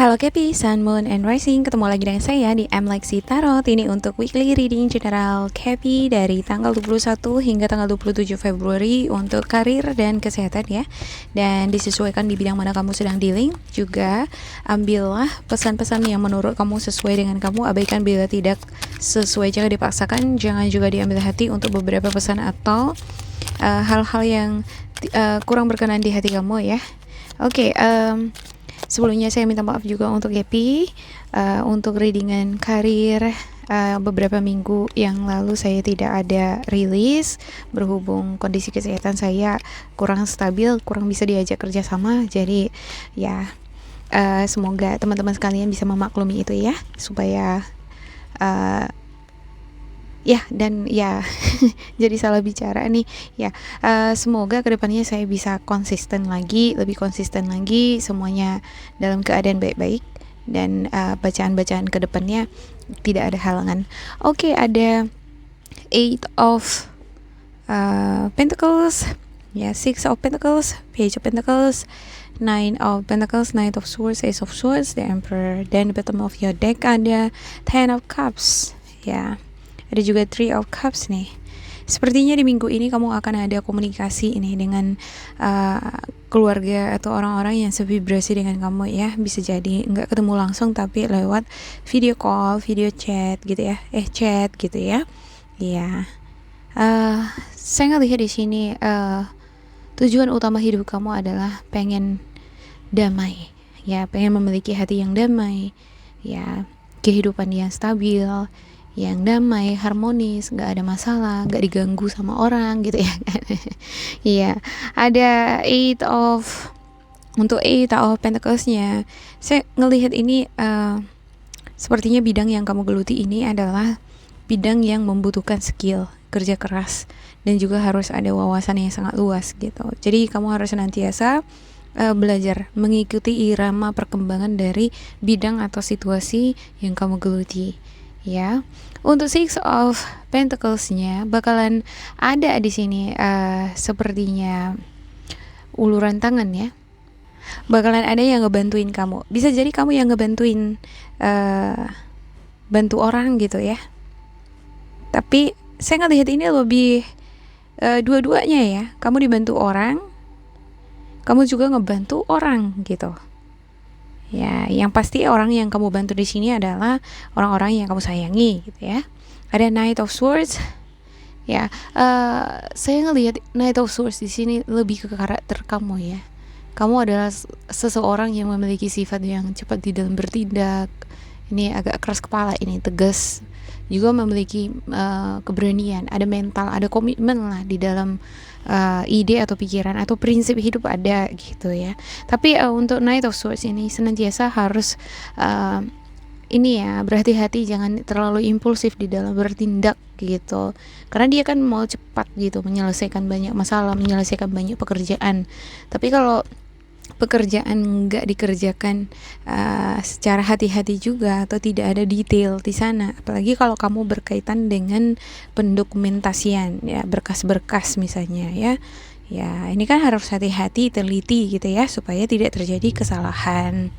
Halo Kepi, Sun, Moon, and Rising. Ketemu lagi dengan saya di M Lexi Tarot. Ini untuk weekly reading general Kepi dari tanggal 21 hingga tanggal 27 Februari untuk karir dan kesehatan ya. Dan disesuaikan di bidang mana kamu sedang dealing. Juga ambillah pesan-pesan yang menurut kamu sesuai dengan kamu. Abaikan bila tidak sesuai, jangan dipaksakan. Jangan juga diambil hati untuk beberapa pesan atau hal-hal yang kurang berkenan di hati kamu ya. Oke, sebelumnya saya minta maaf juga untuk Gepi, untuk readingan karir. Beberapa minggu yang lalu saya tidak ada rilis berhubung kondisi kesehatan saya kurang stabil, kurang bisa diajak kerjasama. Jadi ya semoga teman-teman sekalian bisa memaklumi itu ya, supaya ya dan ya jadi salah bicara nih ya. Semoga kedepannya saya bisa lebih konsisten lagi, semuanya dalam keadaan baik-baik dan bacaan-bacaan kedepannya tidak ada halangan. Oke, ada Eight of Pentacles ya, Six of Pentacles, Page of Pentacles, Nine of Pentacles, Knight of Swords, Ace of Swords, The Emperor. Dan di bottom of your deck ada Ten of Cups ya. Ada juga Three of Cups nih. Sepertinya di minggu ini kamu akan ada komunikasi ini dengan keluarga atau orang-orang yang sevibrasi dengan kamu ya. Bisa jadi nggak ketemu langsung tapi lewat video call, video chat gitu ya. Chat gitu ya. Iya. Saya ngelihat di sini tujuan utama hidup kamu adalah pengen damai ya, pengen memiliki hati yang damai ya, kehidupan yang stabil, yang damai, harmonis, nggak ada masalah, nggak diganggu sama orang gitu ya. Iya, ada untuk Eight of Pentacles-nya. Saya ngelihat ini sepertinya bidang yang kamu geluti ini adalah bidang yang membutuhkan skill, kerja keras, dan juga harus ada wawasan yang sangat luas gitu. Jadi kamu harus senantiasa belajar mengikuti irama perkembangan dari bidang atau situasi yang kamu geluti. Ya, untuk Six of Pentacles-nya bakalan ada di sini sepertinya uluran tangan ya. Bakalan ada yang ngebantuin kamu. Bisa jadi kamu yang ngebantuin bantu orang gitu ya. Tapi saya ngelihat ini lebih dua-duanya ya. Kamu dibantu orang, kamu juga ngebantu orang gitu. Ya, yang pasti orang yang kamu bantu di sini adalah orang-orang yang kamu sayangi gitu ya. Ada Knight of Swords. Ya, saya ngelihat Knight of Swords di sini lebih ke karakter kamu ya. Kamu adalah seseorang yang memiliki sifat yang cepat di dalam bertindak. Ini agak keras kepala, ini tegas. Juga memiliki keberanian, ada mental, ada komitmen lah di dalam ide atau pikiran atau prinsip hidup ada gitu ya. Tapi untuk Knight of Swords ini senantiasa harus ini ya, berhati-hati, jangan terlalu impulsif di dalam bertindak gitu. Karena dia kan mau cepat gitu menyelesaikan banyak masalah, menyelesaikan banyak pekerjaan. Tapi kalau pekerjaan nggak dikerjakan secara hati-hati juga atau tidak ada detail di sana, apalagi kalau kamu berkaitan dengan pendokumentasian ya, berkas-berkas misalnya ya. Ya, ini kan harus hati-hati, teliti gitu ya, supaya tidak terjadi kesalahan.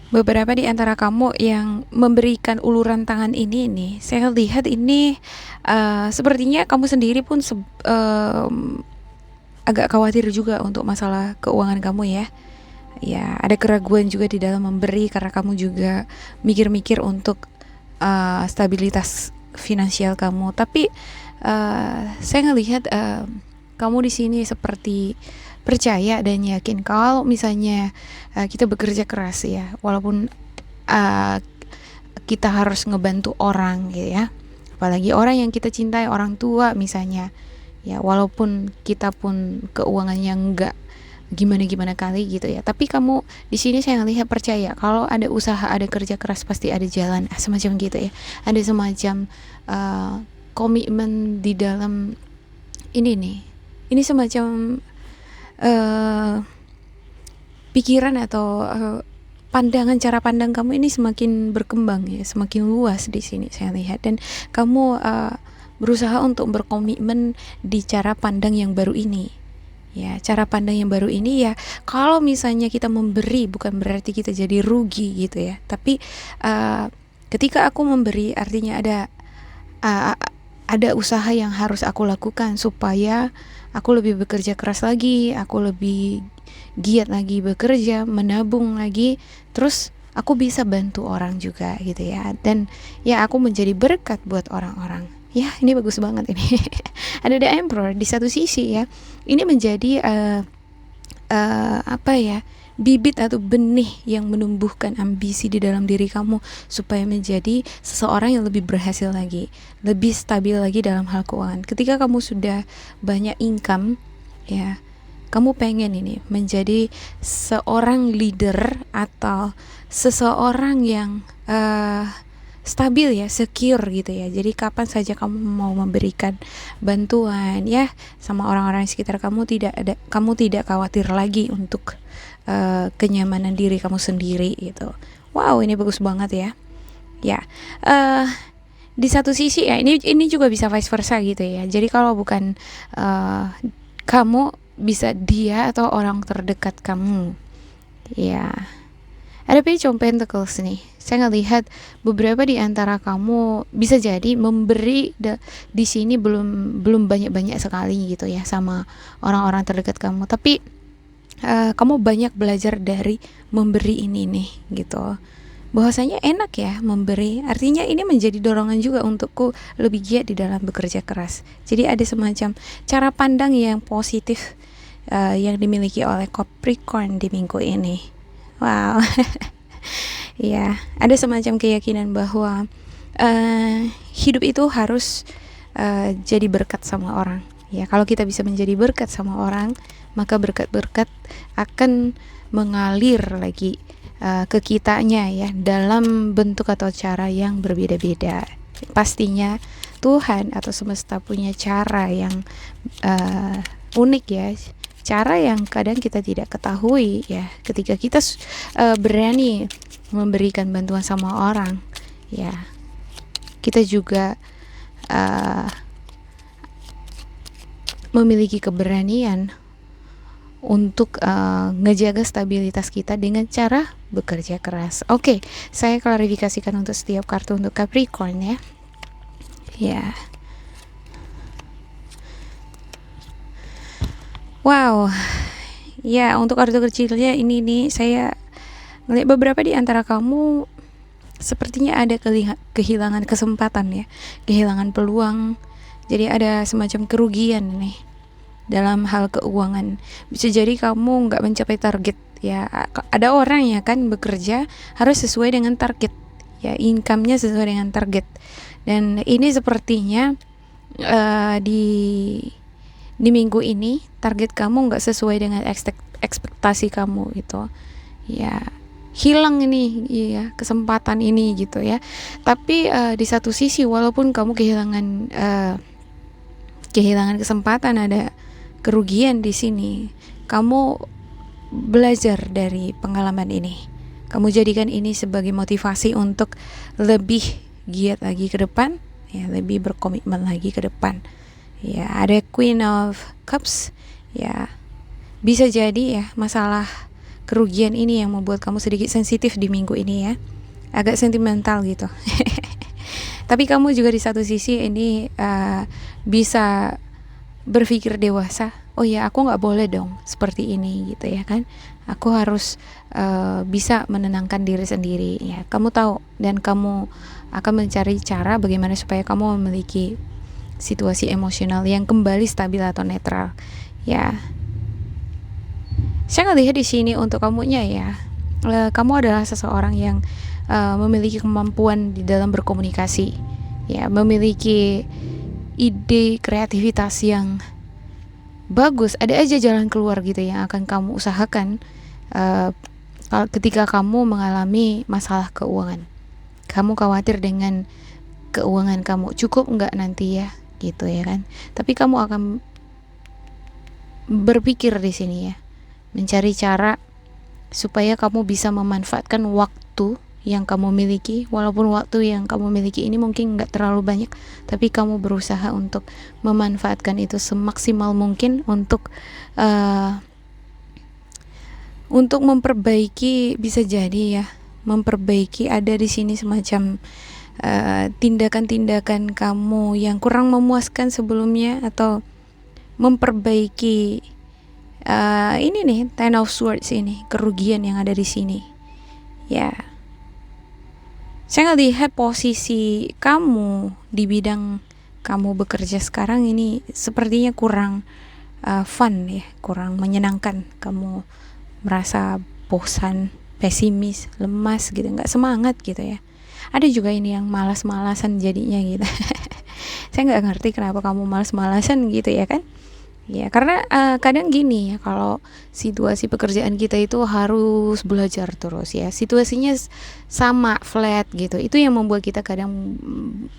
Beberapa di antara kamu yang memberikan uluran tangan ini nih, saya lihat ini sepertinya kamu sendiri pun agak khawatir juga untuk masalah keuangan kamu ya. Ya, ada keraguan juga di dalam memberi karena kamu juga mikir-mikir untuk stabilitas finansial kamu. Tapi saya ngelihat kamu di sini seperti percaya dan yakin kalau misalnya kita bekerja keras ya, walaupun kita harus ngebantu orang gitu ya, apalagi orang yang kita cintai, orang tua misalnya ya, walaupun kita pun keuangannya enggak gimana-gimana kali gitu ya, tapi kamu di sini saya ngelihat percaya kalau ada usaha, ada kerja keras pasti ada jalan, semacam gitu ya. Ada semacam komitmen di dalam ini nih. Ini semacam pikiran atau cara pandang kamu ini semakin berkembang ya, semakin luas di sini saya lihat, dan kamu berusaha untuk berkomitmen di cara pandang yang baru ini Ya, cara pandang yang baru ini ya, kalau misalnya kita memberi bukan berarti kita jadi rugi gitu ya. Tapi ketika aku memberi artinya uh, ada usaha yang harus aku lakukan supaya aku lebih bekerja keras lagi, aku lebih giat lagi bekerja, menabung lagi, terus aku bisa bantu orang juga gitu ya. Dan ya aku menjadi berkat buat orang-orang. Ya, ini bagus banget ini. Ada The Emperor di satu sisi ya. Ini menjadi apa ya? Bibit atau benih yang menumbuhkan ambisi di dalam diri kamu supaya menjadi seseorang yang lebih berhasil lagi, lebih stabil lagi dalam hal keuangan. Ketika kamu sudah banyak income, ya, kamu pengen ini menjadi seorang leader atau seseorang yang stabil ya, secure gitu ya. Jadi kapan saja kamu mau memberikan bantuan ya sama orang-orang di sekitar kamu, kamu tidak khawatir lagi untuk kenyamanan diri kamu sendiri gitu. Wow, ini bagus banget ya. Ya, di satu sisi ya ini juga bisa vice versa gitu ya. Jadi kalau bukan kamu, bisa dia atau orang terdekat kamu. Ya. Ada Page of Pentacles nih. Saya ngelihat beberapa di antara kamu bisa jadi memberi di sini belum banyak-banyak sekali gitu ya sama orang-orang terdekat kamu. Tapi kamu banyak belajar dari memberi ini nih gitu. Bahwasanya enak ya memberi. Artinya ini menjadi dorongan juga untukku lebih giat di dalam bekerja keras. Jadi ada semacam cara pandang yang positif yang dimiliki oleh Capricorn di minggu ini. Wow. Ya, ada semacam keyakinan bahwa hidup itu harus jadi berkat sama orang. Ya, kalau kita bisa menjadi berkat sama orang, maka berkat-berkat akan mengalir lagi ke kitanya ya dalam bentuk atau cara yang berbeda-beda. Pastinya Tuhan atau semesta punya cara yang unik ya, cara yang kadang kita tidak ketahui ya. Ketika kita berani memberikan bantuan sama orang ya, kita juga memiliki keberanian untuk ngejaga stabilitas kita dengan cara bekerja keras. Oke, saya klarifikasikan untuk setiap kartu untuk Capricorn ya. Ya. Wow. Ya, untuk kartu kecilnya ini nih, saya ngelihat beberapa di antara kamu sepertinya ada kehilangan kesempatan ya, kehilangan peluang. Jadi ada semacam kerugian nih dalam hal keuangan. Bisa jadi kamu nggak mencapai target ya. Ada orang ya kan bekerja harus sesuai dengan target ya, income-nya sesuai dengan target. Dan ini sepertinya di minggu ini target kamu nggak sesuai dengan ekspektasi kamu gitu ya, hilang ini ya kesempatan ini gitu ya. Tapi di satu sisi walaupun kamu kehilangan kesempatan, ada kerugian di sini, kamu belajar dari pengalaman ini, kamu jadikan ini sebagai motivasi untuk lebih giat lagi ke depan ya, lebih berkomitmen lagi ke depan. Ya, ada Queen of Cups ya. Bisa jadi ya masalah kerugian ini yang membuat kamu sedikit sensitif di minggu ini ya, agak sentimental gitu. Tapi kamu juga di satu sisi ini bisa berpikir dewasa. Oh ya, aku nggak boleh dong seperti ini gitu ya kan. Aku harus bisa menenangkan diri sendiri ya. Kamu tahu dan kamu akan mencari cara bagaimana supaya kamu memiliki situasi emosional yang kembali stabil atau netral ya. Saya ngelihat di sini untuk kamunya ya, kamu adalah seseorang yang memiliki kemampuan di dalam berkomunikasi ya, memiliki ide kreativitas yang bagus. Ada aja jalan keluar gitu yang akan kamu usahakan ketika kamu mengalami masalah keuangan. Kamu khawatir dengan keuangan kamu cukup nggak nanti ya gitu ya kan. Tapi kamu akan berpikir di sini ya, mencari cara supaya kamu bisa memanfaatkan waktu yang kamu miliki, walaupun waktu yang kamu miliki ini mungkin nggak terlalu banyak, tapi kamu berusaha untuk memanfaatkan itu semaksimal mungkin untuk memperbaiki, bisa jadi ya, memperbaiki ada di sini semacam tindakan-tindakan kamu yang kurang memuaskan sebelumnya, atau memperbaiki ini nih, Ten of Swords ini, kerugian yang ada di sini. Ya, saya ngelihat posisi kamu di bidang kamu bekerja sekarang ini sepertinya kurang fun ya, kurang menyenangkan. Kamu merasa bosan, pesimis, lemas gitu, nggak semangat gitu ya. Ada juga ini yang malas-malasan jadinya gitu. Saya nggak ngerti kenapa kamu malas-malasan gitu ya kan. Ya, karena kadang gini ya, kalau situasi pekerjaan kita itu harus belajar terus ya. Situasinya sama, flat gitu. Itu yang membuat kita kadang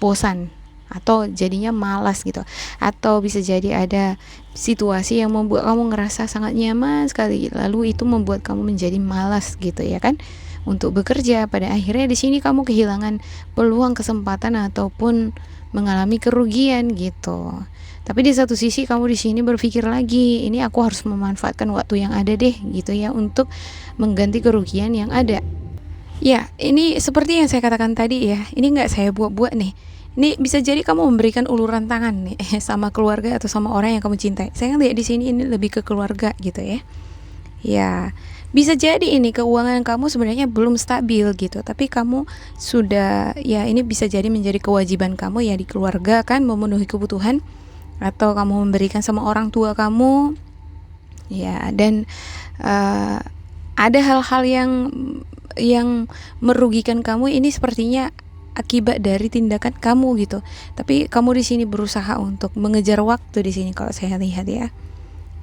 bosan atau jadinya malas gitu. Atau bisa jadi ada situasi yang membuat kamu ngerasa sangat nyaman sekali, lalu itu membuat kamu menjadi malas gitu ya kan untuk bekerja. Pada akhirnya di sini kamu kehilangan peluang, kesempatan, ataupun mengalami kerugian gitu. Tapi di satu sisi kamu di sini berpikir lagi, ini aku harus memanfaatkan waktu yang ada deh gitu ya, untuk mengganti kerugian yang ada. Ya, ini seperti yang saya katakan tadi ya, ini nggak saya buat-buat nih. Ini bisa jadi kamu memberikan uluran tangan nih sama keluarga atau sama orang yang kamu cintai. Saya lihat di sini ini lebih ke keluarga gitu ya. Ya, bisa jadi ini keuangan kamu sebenarnya belum stabil gitu, tapi kamu sudah, ya ini bisa jadi menjadi kewajiban kamu ya di keluarga kan, memenuhi kebutuhan, atau kamu memberikan sama orang tua kamu ya. Dan ada hal-hal yang merugikan kamu ini sepertinya akibat dari tindakan kamu gitu, tapi kamu di sini berusaha untuk mengejar waktu di sini kalau saya lihat ya.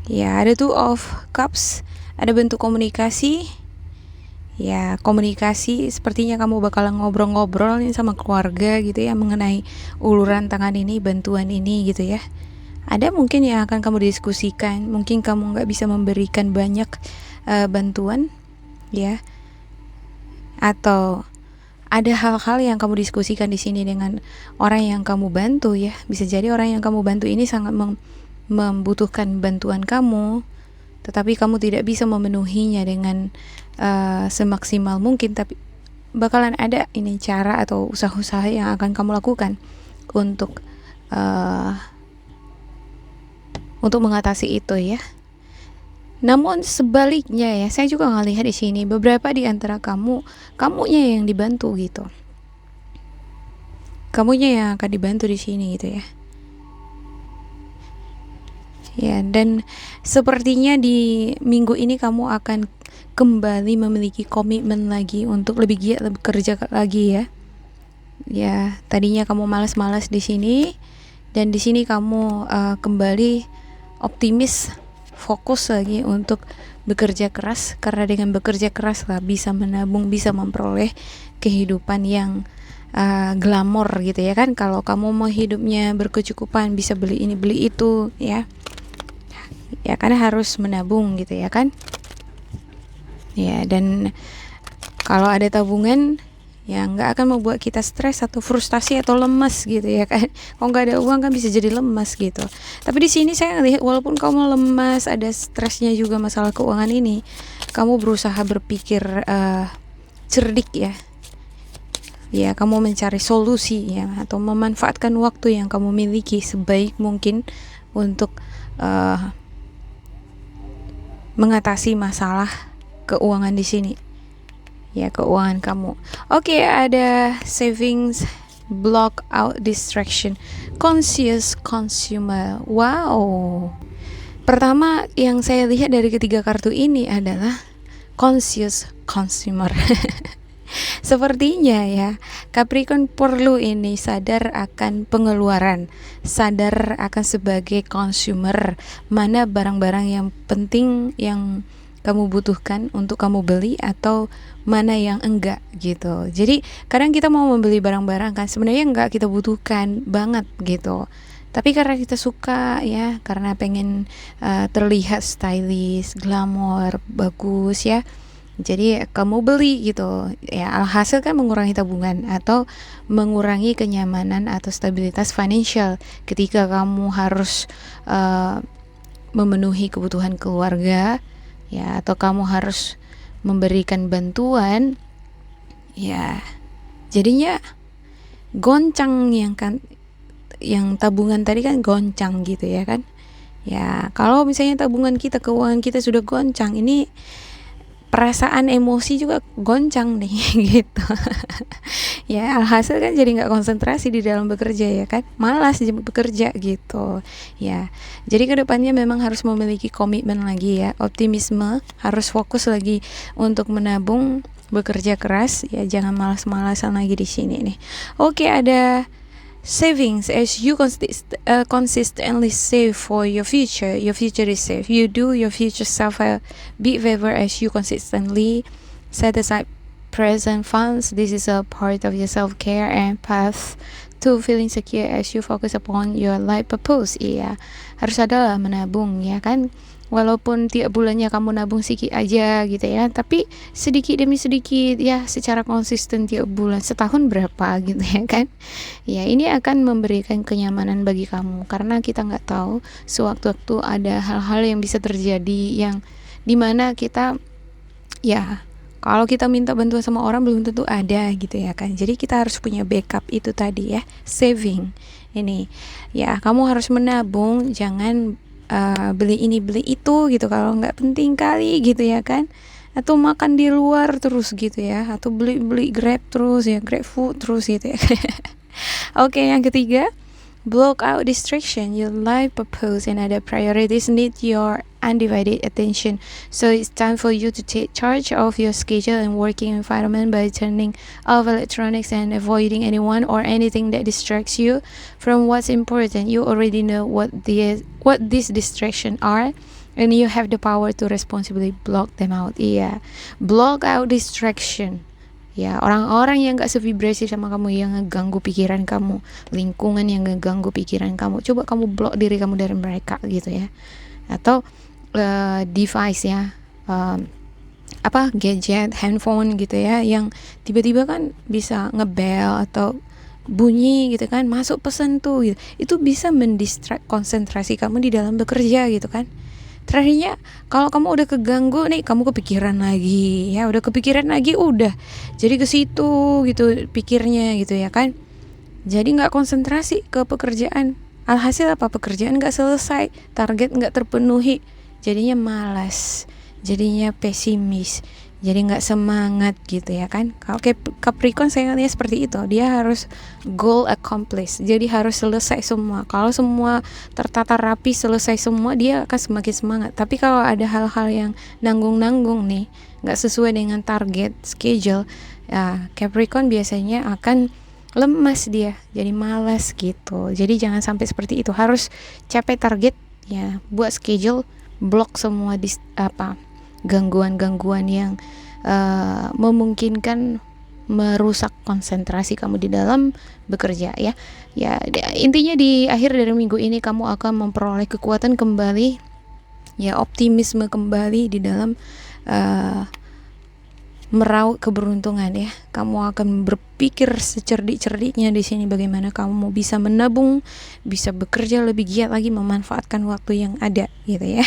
Ya, ada Two of Cups, ada bentuk komunikasi. Ya, komunikasi sepertinya kamu bakalan ngobrol-ngobrol nih sama keluarga gitu ya, mengenai uluran tangan ini, bantuan ini gitu ya. Ada mungkin yang akan kamu diskusikan, mungkin kamu nggak bisa memberikan banyak bantuan ya, atau ada hal-hal yang kamu diskusikan di sini dengan orang yang kamu bantu ya. Bisa jadi orang yang kamu bantu ini sangat membutuhkan bantuan kamu, tetapi kamu tidak bisa memenuhinya dengan semaksimal mungkin, tapi bakalan ada ini cara atau usaha-usaha yang akan kamu lakukan untuk mengatasi itu ya. Namun sebaliknya ya, saya juga ngelihat di sini beberapa di antara kamunya yang dibantu gitu. Kamunya yang akan dibantu di sini gitu ya. Ya, dan sepertinya di minggu ini kamu akan kembali memiliki komitmen lagi untuk lebih giat, lebih kerja lagi ya. Ya, tadinya kamu malas-malas di sini, dan di sini kamu kembali optimis, fokus lagi untuk bekerja keras, karena dengan bekerja keras lah bisa menabung, bisa memperoleh kehidupan yang glamor gitu ya kan. Kalau kamu mau hidupnya berkecukupan, bisa beli ini beli itu ya, ya karena harus menabung gitu ya kan. Ya, dan kalau ada tabungan yang nggak akan membuat kita stres atau frustasi atau lemas gitu ya kan. Kalau nggak ada uang kan bisa jadi lemas gitu. Tapi di sini saya lihat walaupun kamu lemas, ada stresnya juga masalah keuangan ini, kamu berusaha berpikir cerdik ya. Ya, kamu mencari solusi ya, atau memanfaatkan waktu yang kamu miliki sebaik mungkin untuk mengatasi masalah keuangan di sini. Ya, keuangan kamu. Oke, ada savings, block out distraction, conscious consumer. Wow. Pertama yang saya lihat dari ketiga kartu ini adalah conscious consumer. Sepertinya ya, Capricorn perlu ini sadar akan pengeluaran, sadar akan sebagai consumer, mana barang-barang yang penting yang kamu butuhkan untuk kamu beli, atau mana yang enggak gitu. Jadi kadang kita mau membeli barang-barang kan sebenarnya enggak kita butuhkan banget gitu, tapi karena kita suka ya, karena pengen terlihat stylish, glamor, bagus ya, Jadi kamu beli gitu ya, alhasil kan mengurangi tabungan atau mengurangi kenyamanan atau stabilitas financial ketika kamu harus memenuhi kebutuhan keluarga ya, atau kamu harus memberikan bantuan ya, jadinya goncang yang tabungan tadi kan goncang gitu ya kan. Ya, kalau misalnya tabungan kita, keuangan kita sudah goncang, ini perasaan emosi juga goncang nih gitu. Ya, alhasil kan jadi nggak konsentrasi di dalam bekerja ya kan, malas bekerja gitu. Ya, jadi kedepannya memang harus memiliki komitmen lagi ya, optimisme, harus fokus lagi untuk menabung, bekerja keras ya, jangan malas-malasan lagi di sini nih. Oke, ada savings. As you consistently save for your future is safe. You do your future self a big favor as you consistently set aside present funds. This is a part of your self-care and path to feeling secure as you focus upon your life purpose. Iya, harus adalah menabung ya kan. Walaupun tiap bulannya kamu nabung sedikit aja gitu ya, tapi sedikit demi sedikit ya, secara konsisten tiap bulan, setahun berapa gitu ya kan. Ya, ini akan memberikan kenyamanan bagi kamu, karena kita nggak tahu sewaktu-waktu ada hal-hal yang bisa terjadi yang dimana kita ya, kalau kita minta bantuan sama orang belum tentu ada gitu ya kan. Jadi kita harus punya backup itu tadi ya, saving ini ya. Kamu harus menabung, jangan beli ini beli itu gitu kalau nggak penting kali gitu ya kan, atau makan di luar terus gitu ya, atau beli Grab terus ya, Grab food terus gitu ya. Oke, yang ketiga, block out distraction. Your life purpose and other priorities need your undivided attention. So it's time for you to take charge of your schedule and working environment by turning off electronics and avoiding anyone or anything that distracts you from what's important. You already know what these distractions are, and you have the power to responsibly block them out. Iya, block out distraction. Ya, orang-orang yang gak sevibrasi sama kamu, yang ngeganggu pikiran kamu, lingkungan yang ngeganggu pikiran kamu, coba kamu block diri kamu dari mereka gitu ya. Atau device ya, gadget, handphone gitu ya, yang tiba-tiba kan bisa ngebel atau bunyi gitu kan, masuk pesan tuh gitu. Itu bisa mendistract konsentrasi kamu di dalam bekerja gitu kan. Terakhirnya kalau kamu udah keganggu nih, kamu kepikiran lagi ya, udah jadi ke situ gitu pikirnya gitu ya kan. Jadi nggak konsentrasi ke pekerjaan, alhasil apa, pekerjaan nggak selesai, target nggak terpenuhi, jadinya malas, jadinya pesimis, jadi nggak semangat gitu ya kan. Kalau Capricorn saya lihat seperti itu, dia harus goal accomplished, jadi harus selesai semua. Kalau semua tertata rapi, selesai semua, dia akan semakin semangat. Tapi kalau ada hal-hal yang nanggung-nanggung nih, nggak sesuai dengan target schedule ya, Capricorn biasanya akan lemas, dia jadi malas gitu. Jadi jangan sampai seperti itu, harus capai target ya, buat schedule, block semua gangguan-gangguan yang memungkinkan merusak konsentrasi kamu di dalam bekerja ya. Ya, intinya di akhir dari minggu ini kamu akan memperoleh kekuatan kembali ya, optimisme kembali di dalam meraup keberuntungan ya. Kamu akan berpikir secerdik-cerdiknya di sini, bagaimana kamu mau bisa menabung, bisa bekerja lebih giat lagi, memanfaatkan waktu yang ada gitu ya.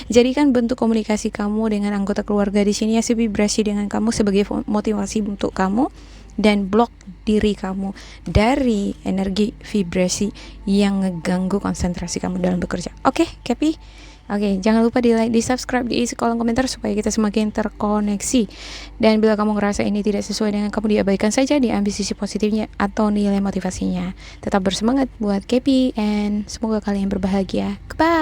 Jadikan bentuk komunikasi kamu dengan anggota keluarga di sini ya, vibrasi dengan kamu sebagai motivasi untuk kamu, dan blok diri kamu dari energi vibrasi yang ngeganggu konsentrasi kamu dalam bekerja. Oke, Capi? Oke, jangan lupa di like, di subscribe, di isi kolom komentar supaya kita semakin terkoneksi. Dan bila kamu ngerasa ini tidak sesuai dengan kamu, diabaikan saja, diambil sisi positifnya atau nilai motivasinya. Tetap bersemangat buat Capi, and semoga kalian berbahagia. Goodbye.